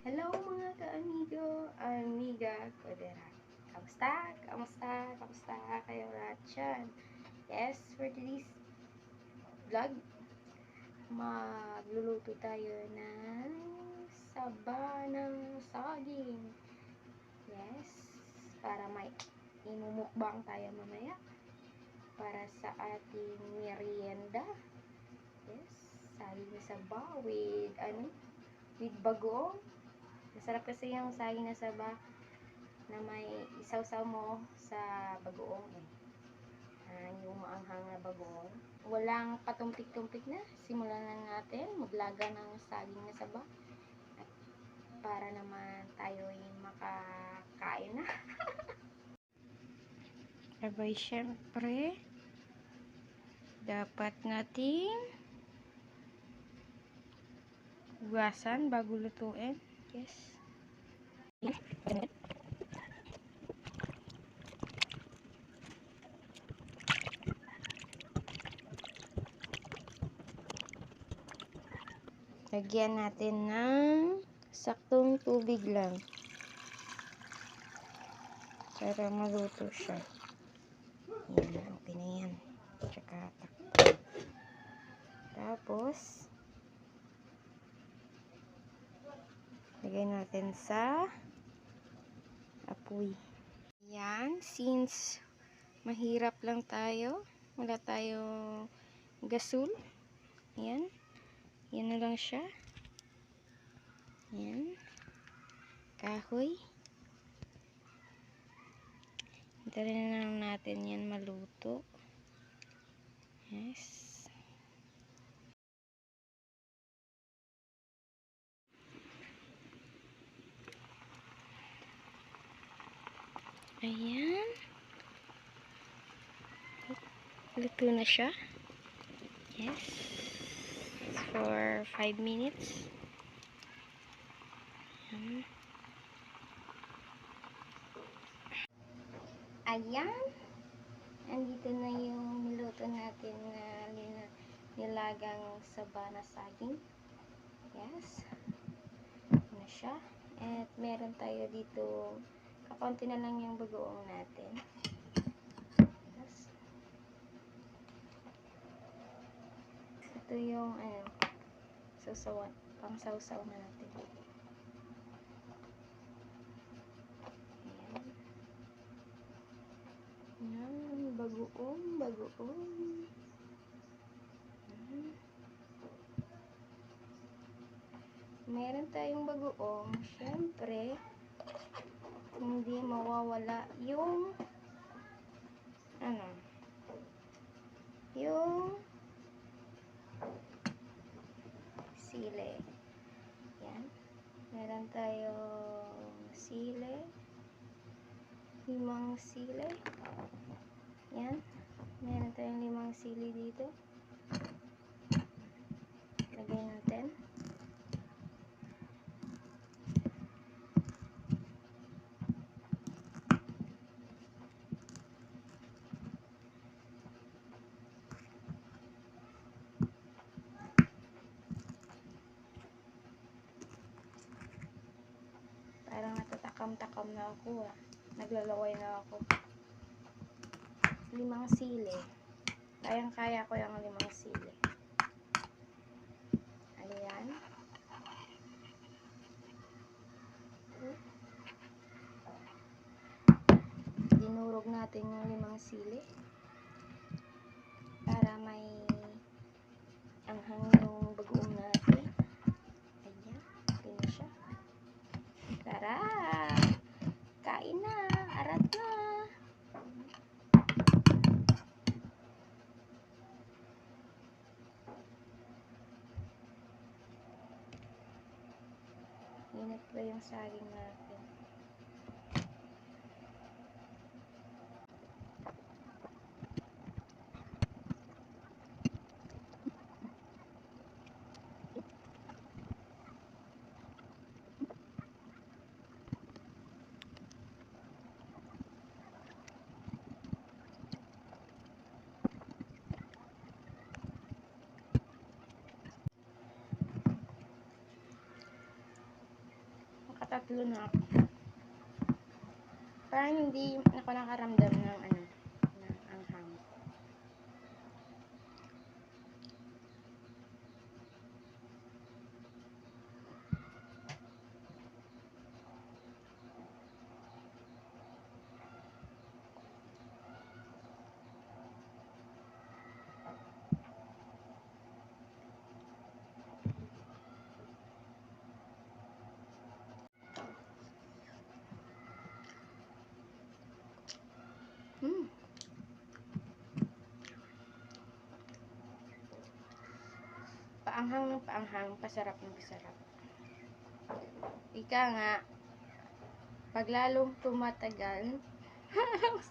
Hello mga ka-amigo, amiga ko dera. Kamusta? Kamusta kayo lahat dyan? Yes, for today's vlog, magluluto tayo ng saba ng saging. Yes, para may imumukbang tayo mamaya para sa ating merienda. Yes, saging na saba with bagoong. Masarap kasi yung saging na saba na may isaw-saw mo sa bagoong yung maanghang na bagoong. Walang patumpik-tumpik na. Simulan na natin maglaga ng saging na saba. At para naman tayo ay makakain na. Abay, syempre, dapat nating hugasan bago lutuin. Yes. Lagyan natin ng saktong tubig lang para maluto siya. Yan, okay na yan. Tsaka takpan. Tapos lagay natin sa apoy. Yan, since mahirap lang tayo, wala tayong gasol. Yan. Yan na lang siya. Yan. Kahoy. Hintayin na lang natin yan maluto. Yes. Ayan. Luto na siya. Yes. For 5 minutes. Ayan. Andito na yung niluto natin na nilagang saba na saging. Yes. Na siya. At meron tayo dito, kakunti na lang yung bagoong natin. Yes. Ito yung sausawan, pang sausaw natin. Ayan. Ayan, bagoong. Ayan. Meron tayong bagoong, syempre hindi mawawala yung yung sili. Yan. Meron tayong sili, 5 sili. Yan. Meron tayong 5 sili dito. Lagay natin. Parang natatakam-takam na ako Naglalaway na ako. 5 sili. Kayang-kaya ko yung 5 sili. Ayan. Dinurog natin yung 5 sili para may anghang yung bagoong natin. Ayan. Okay na siya. Tara! Kain na! Arat na! Init pa yung saging natin. Nakatatlo na ako. Parang hindi ako nakaramdam ng ng anghang. Paanghang ng paanghang, pasarap ng pasarap. Ika nga, pag lalong tumatagal,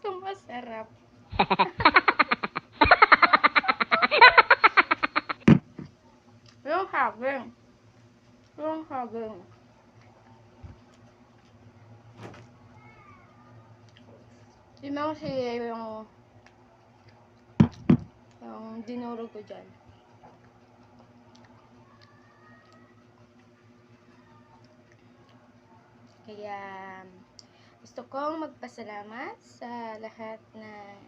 sumasarap. Yung haging. Yung haging. Limang siya yung dinuro ko dyan. Kaya, gusto kong magpasalamat sa lahat ng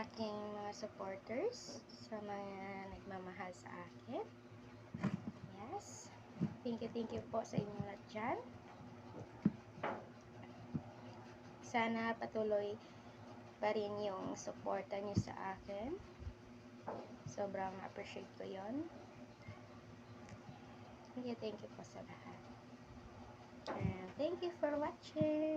aking mga supporters, sa mga nagmamahal sa akin. Yes. Thank you po sa inyong lahat dyan. Sana patuloy pa rin yung suporta niyo sa akin. Sobrang appreciate ko yon. Thank you po sa lahat. And thank you for watching.